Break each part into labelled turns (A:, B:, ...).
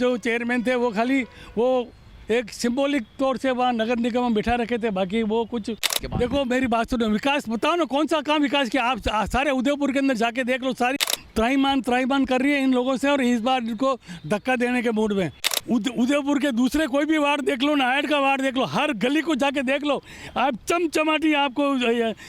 A: जो चेयरमैन थे वो खाली वो एक सिंबॉलिक तौर से वहाँ नगर निगम में बिठा रखे थे, बाकी वो कुछ देखो मेरी बात सुनो, विकास बताओ ना कौन सा काम विकास किया। आप सारे उदयपुर के अंदर जाके देख लो, सारी त्राईमान कर रही है इन लोगों से, और इस बार इनको धक्का देने के मूड में। उदयपुर के दूसरे कोई भी वार्ड देख लो, नायड का वार्ड देख लो, हर गली को जाके देख लो, आप चमचमाटी आपको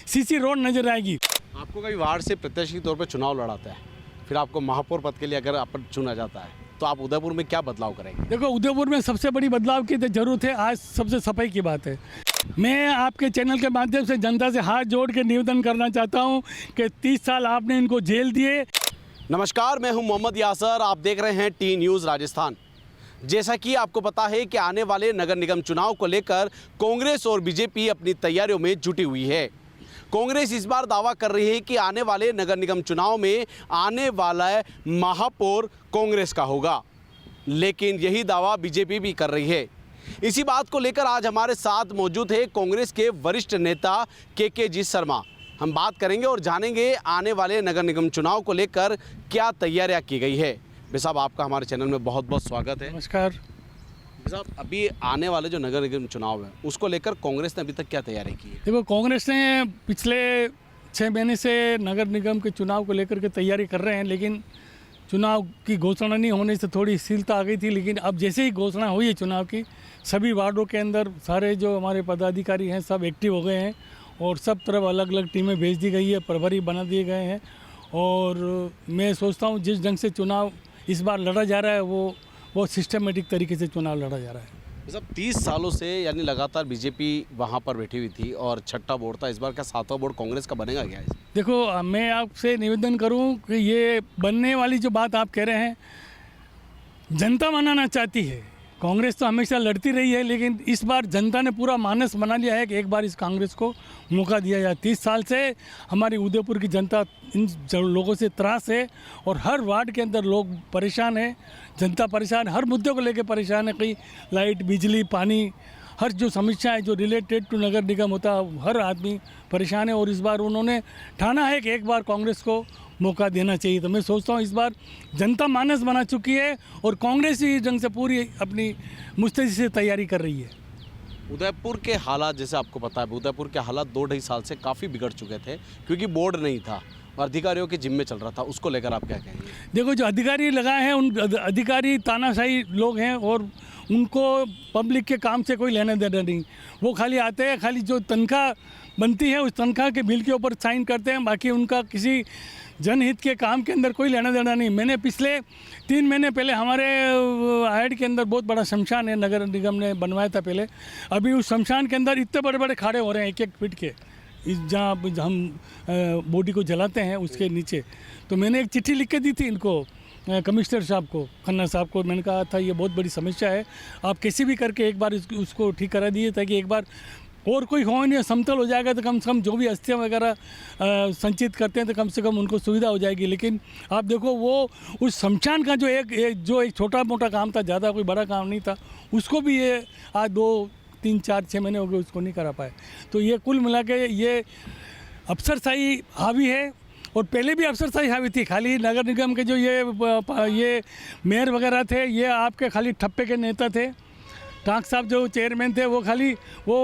A: सीसी रोड नजर आएगी।
B: आपको कभी वार्ड से प्रत्याशी के तौर पर चुनाव लड़ाता है, फिर आपको महापौर पद के लिए अगर आप चुना जाता है तो आप उदयपुर में क्या बदलाव करेंगे?
A: देखो उदयपुर में सबसे बड़ी बदलाव की जरूरत है। आज सबसे सफाई की बात है। मैं आपके चैनल के माध्यम से जनता से हाथ जोड़ के निवेदन करना चाहता हूं कि 30 साल आपने इनको जेल दिए।
B: नमस्कार, मैं हूं मोहम्मद यासर, आप देख रहे हैं टी न्यूज़ राजस्थान। जैसा कि आपको पता है कि आने वाले नगर निगम चुनाव को लेकर कांग्रेस और बीजेपी अपनी तैयारियों में जुटी हुई है। कांग्रेस इस बार दावा कर रही है कि आने वाले नगर निगम चुनाव में आने वाला महापौर कांग्रेस का होगा, लेकिन यही दावा बीजेपी भी कर रही है। इसी बात को लेकर आज हमारे साथ मौजूद है कांग्रेस के वरिष्ठ नेता के शर्मा। हम बात करेंगे और जानेंगे आने वाले नगर निगम चुनाव को लेकर क्या तैयारियां की गई है। भाई साहब, आपका हमारे चैनल में बहुत बहुत स्वागत है।
A: नमस्कार
B: साहब, अभी आने वाले जो नगर निगम चुनाव है उसको लेकर कांग्रेस ने अभी तक क्या तैयारी की है?
A: देखो कांग्रेस ने पिछले 6 महीने से नगर निगम के चुनाव को लेकर के तैयारी कर रहे हैं, लेकिन चुनाव की घोषणा नहीं होने से थोड़ी शिथिलता आ गई थी। लेकिन अब जैसे ही घोषणा हुई है चुनाव की, सभी वार्डों के अंदर सारे जो हमारे पदाधिकारी हैं सब एक्टिव हो गए हैं और सब तरफ अलग अलग टीमें भेज दी गई है, प्रभारी बना दिए गए हैं। और मैं सोचता हूँ जिस ढंग से चुनाव इस बार लड़ा जा रहा है वो बहुत सिस्टमेटिक तरीके से चुनाव लड़ा जा रहा है।
B: सब 30 सालों से यानी लगातार बीजेपी वहाँ पर बैठी हुई थी और छठा बोर्ड था, इस बार का 7वां बोर्ड कांग्रेस का बनेगा क्या?
A: देखो मैं आपसे निवेदन करूं कि ये बनने वाली जो बात आप कह रहे हैं, जनता मनाना चाहती है। कांग्रेस तो हमेशा लड़ती रही है, लेकिन इस बार जनता ने पूरा मानस बना लिया है कि एक बार इस कांग्रेस को मौका दिया जाए। 30 साल से हमारी उदयपुर की जनता इन लोगों से त्रास है और हर वार्ड के अंदर लोग परेशान हैं, जनता परेशान, हर मुद्दे को लेकर परेशान है। कहीं लाइट, बिजली, पानी, हर जो समस्या है जो रिलेटेड टू नगर निगम होता है, हर आदमी परेशान है। और इस बार उन्होंने ठाना है कि एक बार कांग्रेस को मौका देना चाहिए। तो मैं सोचता हूँ इस बार जनता मानस बना चुकी है और कांग्रेस ही ढंग से पूरी अपनी मुस्तैदी से तैयारी कर रही है।
B: उदयपुर के हालात, जैसे आपको पता है, उदयपुर के हालात 2-2.5 साल से काफ़ी बिगड़ चुके थे क्योंकि बोर्ड नहीं था और अधिकारियों के जिम्मे चल रहा था। उसको लेकर आप क्या कहेंगे?
A: देखो जो अधिकारी लगाए हैं उन अधिकारी तानाशाही लोग हैं और उनको पब्लिक के काम से कोई लेना देना नहीं। वो खाली आते हैं, खाली जो तनख्वाह बनती है उस तनख्वाह के बिल के ऊपर साइन करते हैं, बाकी उनका किसी जनहित के काम के अंदर कोई लेना देना नहीं। मैंने पिछले 3 महीने पहले हमारे आयड के अंदर बहुत बड़ा शमशान है, नगर निगम ने बनवाया था पहले। अभी उस शमशान के अंदर इतने बड़े बड़े खाड़े हो रहे हैं 1-1 फीट के, जहाँ हम बॉडी को जलाते हैं उसके नीचे। तो मैंने एक चिट्ठी लिख के दी थी इनको, कमिश्नर साहब को, खन्ना साहब को। मैंने कहा था ये बहुत बड़ी समस्या है, आप कैसे भी करके एक बार उसको ठीक करा दिए ताकि एक बार और कोई हो नहीं, समतल हो जाएगा तो कम से कम जो भी अस्थियाँ वगैरह संचित करते हैं तो कम से कम उनको सुविधा हो जाएगी। लेकिन आप देखो वो उस शमशान का जो एक छोटा मोटा काम था, ज़्यादा कोई बड़ा काम नहीं था, उसको भी ये आज 2-3-4-6 महीने हो गए उसको नहीं करा पाए। तो ये कुल मिला के ये अफसरशाही हावी है और पहले भी अफसरशाही हावी थी। खाली नगर निगम के जो ये मेयर वगैरह थे ये आपके खाली ठप्पे के नेता थे। टांक साहब जो चेयरमैन थे वो खाली वो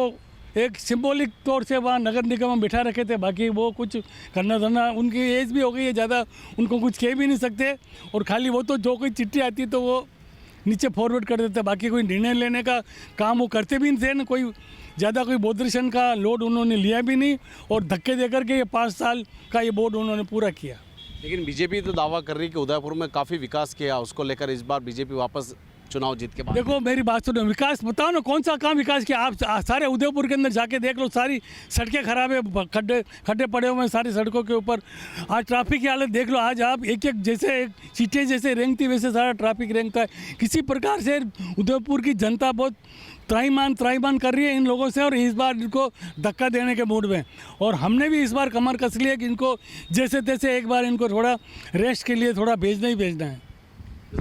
A: एक सिंबॉलिक तौर से वहाँ नगर निगम में बिठा रखे थे, बाकी वो कुछ करना धरना, उनकी एज भी हो गई है ज़्यादा, उनको कुछ कह भी नहीं सकते। और खाली वो तो जो कोई चिट्ठी आती तो वो नीचे फॉरवर्ड कर देते, बाकी कोई निर्णय लेने का काम वो करते भी नहीं थे ना। कोई ज़्यादा कोई बोधरेशन का लोड उन्होंने लिया भी नहीं और धक्के देकर के ये 5 साल का ये बोर्ड उन्होंने पूरा किया।
B: लेकिन बीजेपी तो दावा कर रही है कि उदयपुर में काफ़ी विकास किया, उसको लेकर इस बार बीजेपी वापस चुनाव जीत के बाद।
A: देखो मेरी बात सुनो, विकास बताओ ना कौन सा काम विकास किया। आप सारे उदयपुर के अंदर जाके देख लो, सारी सड़कें खराब है, खड्डे पड़े हुए हैं सारी सड़कों के ऊपर। आज ट्रैफिक की हालत देख लो, आज आप एक जैसे सीटें जैसे रेंगती वैसे सारा ट्रैफिक रेंगता है। किसी प्रकार से उदयपुर की जनता बहुत त्राईमान कर रही है इन लोगों से और इस बार इनको धक्का देने के मूड में। और हमने भी इस बार कमर कस ली है कि इनको जैसे तैसे एक बार इनको थोड़ा रेस्ट के लिए थोड़ा भेजना ही भेजना है।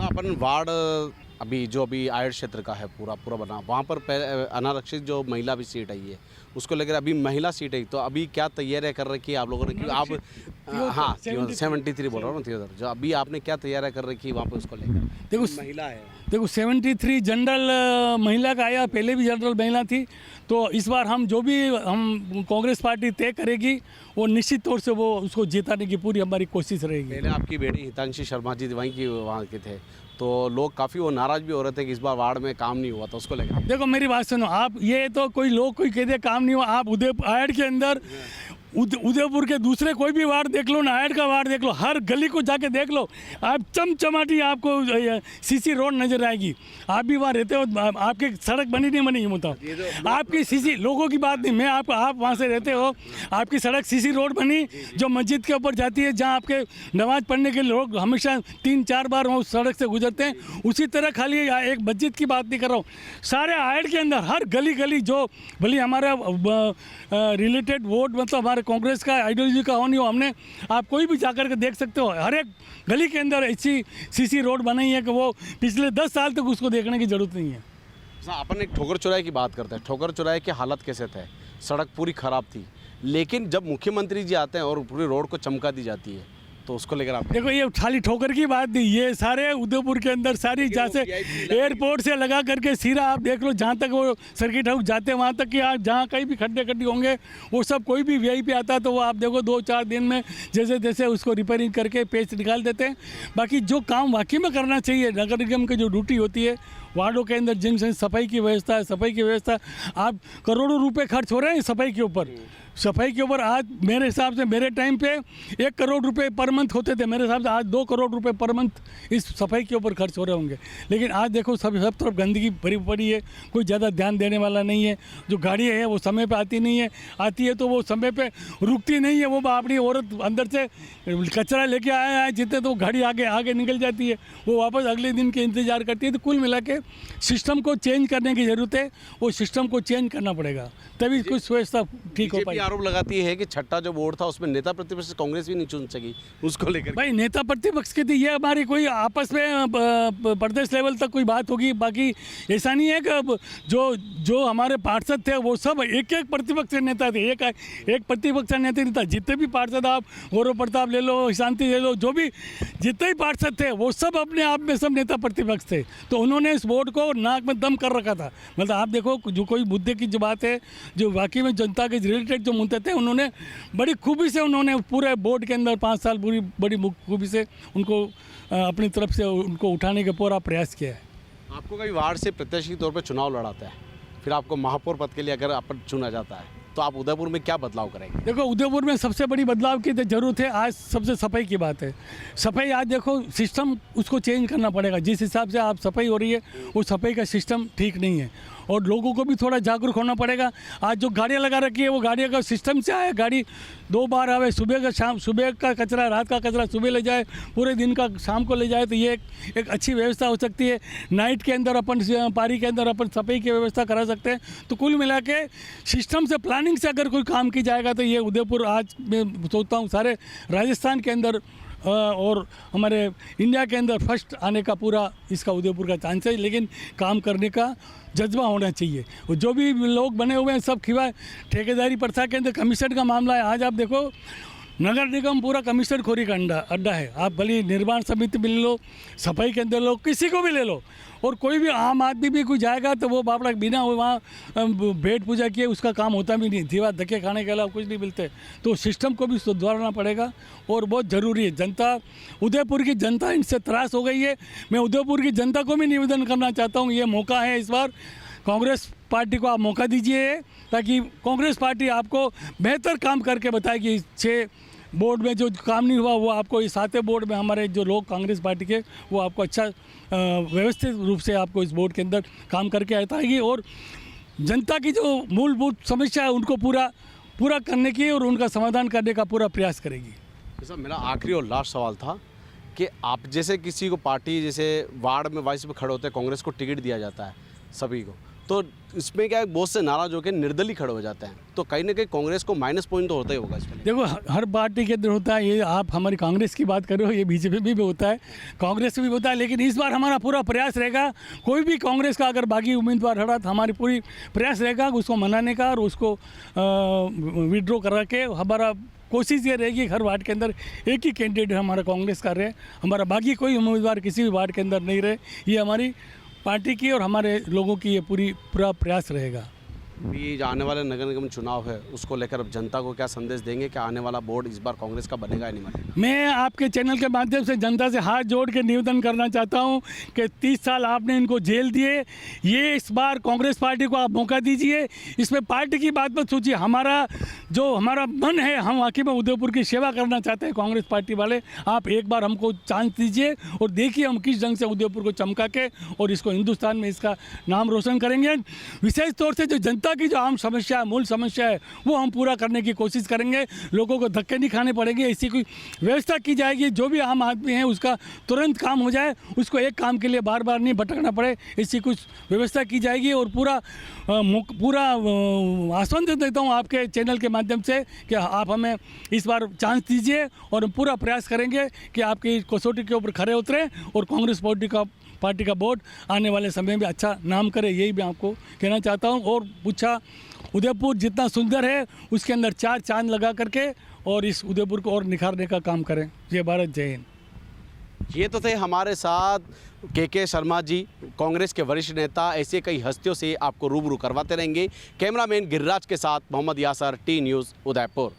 B: अपन वार्ड अभी आयड क्षेत्र का है पूरा बना, वहाँ पर अनारक्षित जो महिला भी सीट आई है उसको लेकर अभी महिला सीट है, तो अभी क्या तैयारियां कर रखी है आप लोगों ने? क्योंकि आप हाँ 73 बोल रहा हूँ, जो अभी आपने क्या तैयारियां कर रखी है वहाँ पे उसको लेकर?
A: देखो
B: महिला है
A: देखो 73 जनरल महिला का आया, पहले भी जनरल महिला थी। तो इस बार हम जो भी हम कांग्रेस पार्टी तय करेगी वो निश्चित तौर से वो उसको जिताने की पूरी हमारी कोशिश रहेगी।
B: पहले आपकी बेटी हितांशी शर्मा जी वहाँ के थे, तो लोग काफ़ी वो नाराज़ भी हो रहे थे कि इस बार वार्ड में काम नहीं हुआ था, उसको लेकर।
A: देखो मेरी बात सुनो, आप ये तो कोई लोग कोई कहते काम नहीं हुआ, आप आयड के अंदर उदयपुर के दूसरे कोई भी वार्ड देख लो, नायड का वार्ड देख लो, हर गली को जाके देख लो, आप चमचमाटी आपको सीसी रोड नजर आएगी। आप भी वहाँ रहते हो, आपकी सड़क बनी नहीं बनी, बताओ आपकी सीसी, लोगों की बात नहीं, मैं आप वहाँ से रहते हो, आपकी सड़क सीसी रोड बनी जो मस्जिद के ऊपर जाती है, जहाँ आपके नमाज पढ़ने के लोग हमेशा 3-4 बार उस सड़क से गुजरते हैं। उसी तरह खाली एक मस्जिद की बात नहीं कर रहा हूँ, सारे आयड के अंदर हर गली गली जो भले हमारा रिलेटेड वोट मतलब हमारे कांग्रेस का आइडियोलॉजी का हो नहीं हो, हमने आप कोई भी जाकर के देख सकते हो, हर एक गली के अंदर ऐसी सीसी रोड बनाई है कि वो पिछले 10 साल तक उसको देखने की जरूरत नहीं है।
B: अपन एक ठोकर चौराहे की बात करते हैं, ठोकर चौराहे की हालत कैसे थे, सड़क पूरी ख़राब थी, लेकिन जब मुख्यमंत्री जी आते हैं और पूरी रोड को चमका दी जाती है, तो उसको लेकर आप
A: देखो ये खाली ठोकर की बात नहीं, ये सारे उदयपुर के अंदर सारी जहाँ से एयरपोर्ट से लगा करके सीधा आप देख लो, जहाँ तक वो सर्किट हाउस जाते हैं वहाँ तक कि आप जहाँ कहीं भी खड्डे होंगे वो सब, कोई भी वीआईपी आता है तो वो आप देखो 2-4 दिन में जैसे तैसे उसको रिपेयरिंग करके पेच निकाल देते हैं। बाकी जो काम वाकई में करना चाहिए, नगर निगम की जो ड्यूटी होती है वार्डों के अंदर, जिनसे सफाई की व्यवस्था है, सफाई की व्यवस्था, आप करोड़ों रुपए खर्च हो रहे हैं सफाई के ऊपर। सफाई के ऊपर आज मेरे हिसाब से मेरे टाइम पे 1 करोड़ रुपए पर मंथ होते थे, मेरे हिसाब से आज 2 करोड़ रुपए पर मंथ इस सफाई के ऊपर खर्च हो रहे होंगे। लेकिन आज देखो सब तरफ गंदगी भरी पड़ी है, कोई ज़्यादा ध्यान देने वाला नहीं है। जो गाड़ी है वो समय पे आती नहीं है, आती है तो वो समय पे रुकती नहीं है, वो अपनी औरत अंदर से कचरा लेके आया है जितने, तो गाड़ी आगे निकल जाती है, वो वापस अगले दिन के इंतज़ार करती है। तो कुल मिला के सिस्टम को चेंज करने की ज़रूरत है, वो सिस्टम को चेंज करना पड़ेगा तभी कुछ व्यवस्था ठीक हो पाएगी।
B: आरोप लगाती है कि छठा जो बोर्ड था उसमें नेता प्रतिपक्ष कांग्रेस भी नहीं चुन सकी, उसको लेकर
A: भाई नेता प्रतिपक्ष की थी, ये हमारी कोई आपस में प्रदेश लेवल तक कोई बात होगी। बाकी ऐसा नहीं है कि जो हमारे पार्षद थे वो सब एक प्रतिपक्ष नेता थे, एक प्रतिपक्ष नेता नहीं था। जितने भी पार्षद आप गौरव प्रताप ले लो, शांति ले लो, जो भी जितने भी पार्षद थे वो सब अपने आप में सब नेता प्रतिपक्ष थे। तो उन्होंने इस बोर्ड को नाक में दम कर रखा था। मतलब आप देखो जो कोई मुद्दे की जो बात है, जो वाकई में जनता के रिलेटेड जो मुद्दे थे, उन्होंने बड़ी खूबी से उन्होंने पूरे बोर्ड के अंदर 5 साल पूरी बड़ी खूबी से उनको अपनी तरफ से उनको उठाने का पूरा प्रयास किया है।
B: आपको कभी वार्ड से प्रत्याशी के तौर पर चुनाव लड़ाता है, फिर आपको महापौर पद के लिए अगर अपन चुना जाता है, तो आप उदयपुर में क्या बदलाव करेंगे? देखो
A: उदयपुर में सबसे बड़ी बदलाव की जरूरत है। आज सबसे सफाई की बात है, सफाई आज देखो सिस्टम उसको चेंज करना पड़ेगा। जिस हिसाब से आप सफाई हो रही है वो सफाई का सिस्टम ठीक नहीं है, और लोगों को भी थोड़ा जागरूक होना पड़ेगा। आज जो गाड़ियाँ लगा रखी है वो गाड़ियों का सिस्टम से आए, गाड़ी 2 बार आवे, सुबह का शाम, सुबह का कचरा रात का कचरा सुबह ले जाए, पूरे दिन का शाम को ले जाए, तो ये एक अच्छी व्यवस्था हो सकती है। नाइट के अंदर अपन पारी के अंदर अपन सफाई की व्यवस्था करा सकते हैं। तो कुल मिला के सिस्टम से, प्लानिंग से अगर कोई काम की जाएगा तो ये उदयपुर आज मैं सोचता हूँ सारे राजस्थान के अंदर और हमारे इंडिया के अंदर फर्स्ट आने का पूरा इसका उदयपुर का चांस है। लेकिन काम करने का जज्बा होना चाहिए। और जो भी लोग बने हुए हैं सब खिवा ठेकेदारी प्रथा के अंदर कमीशन का मामला है। आज आप देखो नगर निगम पूरा कमीशन खोरी का अड्डा है। आप भले निर्माण समिति में ले लो, सफाई के अंदर लो, किसी को भी ले लो, और कोई भी आम आदमी भी कोई जाएगा तो वो बापड़ा बिना वहाँ भेंट पूजा किए उसका काम होता भी नहीं, दीवार धक्के खाने के अलावा कुछ नहीं मिलते। तो सिस्टम को भी सुधारना पड़ेगा और बहुत ज़रूरी है। जनता, उदयपुर की जनता इनसे त्रास हो गई है। मैं उदयपुर की जनता को भी निवेदन करना चाहता हूँ, ये मौका है इस बार कांग्रेस पार्टी को आप मौका दीजिए, ताकि कांग्रेस पार्टी आपको बेहतर काम करके बताएगी। 6 बोर्ड में जो काम नहीं हुआ वो आपको इस 7वें बोर्ड में हमारे जो लोग कांग्रेस पार्टी के वो आपको अच्छा व्यवस्थित रूप से आपको इस बोर्ड के अंदर काम करके आएगी, और जनता की जो मूलभूत समस्या है उनको पूरा करने की और उनका समाधान करने का पूरा प्रयास करेगी।
B: जैसा मेरा आखिरी और लास्ट सवाल था कि आप जैसे किसी को पार्टी जैसे वार्ड में वाइस में खड़े होते हैं, कांग्रेस को टिकट दिया जाता है सभी को, तो इसमें क्या है बहुत से नाराज होकर निर्दलीय खड़े हो जाते हैं, तो कहीं ना कहीं कांग्रेस को माइनस पॉइंट तो होता ही होगा इसमें।
A: देखो हर पार्टी के अंदर होता है, ये आप हमारी कांग्रेस की बात कर रहे हो, ये बीजेपी भी होता है, कांग्रेस में भी होता है। लेकिन इस बार हमारा पूरा प्रयास रहेगा, कोई भी कांग्रेस का अगर बागी उम्मीदवार हड़ा तो हमारी पूरी प्रयास रहेगा उसको मनाने का और उसको विड्रॉ करा के। हमारा कोशिश ये रहेगी हर वार्ड के अंदर एक ही कैंडिडेट हमारा कांग्रेस का रहे, हमारा बाकी कोई उम्मीदवार किसी भी वार्ड के अंदर नहीं रहे। ये हमारी पार्टी की और हमारे लोगों की ये पूरा प्रयास रहेगा।
B: भी जो आने वाले नगर निगम चुनाव है उसको लेकर अब जनता को क्या संदेश देंगे कि आने वाला बोर्ड इस बार कांग्रेस का बनेगा या नहीं बनेगा?
A: मैं आपके चैनल के माध्यम से जनता से हाथ जोड़ के निवेदन करना चाहता हूं कि 30 साल आपने इनको जेल दिए, ये इस बार कांग्रेस पार्टी को आप मौका दीजिए। इसमें पार्टी की बात मत सोचिए, हमारा मन है, हम वाकई में उदयपुर की सेवा करना चाहते हैं कांग्रेस पार्टी वाले। आप एक बार हमको चांस दीजिए और देखिए हम किस ढंग से उदयपुर को चमका के और इसको हिंदुस्तान में इसका नाम रोशन करेंगे। विशेष तौर से जो जनता की जो आम समस्या है, मूल समस्या है, वो हम पूरा करने की कोशिश करेंगे। लोगों को धक्के नहीं खाने पड़ेंगे, ऐसी कोई व्यवस्था की जाएगी जो भी आम आदमी है उसका तुरंत काम हो जाए, उसको एक काम के लिए बार बार नहीं भटकना पड़े, ऐसी कुछ व्यवस्था की जाएगी। और पूरा आश्वासन देता हूँ आपके चैनल के माध्यम से कि आप हमें इस बार चांस दीजिए और हम पूरा प्रयास करेंगे कि आपकी कसौटी के ऊपर खरे उतरें और कांग्रेस पार्टी का बोर्ड आने वाले समय में अच्छा नाम करे, यही मैं आपको कहना चाहता हूँ। और पूछा उदयपुर जितना सुंदर है उसके अंदर 4 चांद लगा करके और इस उदयपुर को और निखारने का काम करें। जय भारत, जय हिंद।
B: ये तो थे हमारे साथ के शर्मा जी, कांग्रेस के वरिष्ठ नेता। ऐसे कई हस्तियों से आपको रूबरू करवाते रहेंगे। कैमरामैन गिरिराज के साथ मोहम्मद यासर, टी न्यूज़ उदयपुर।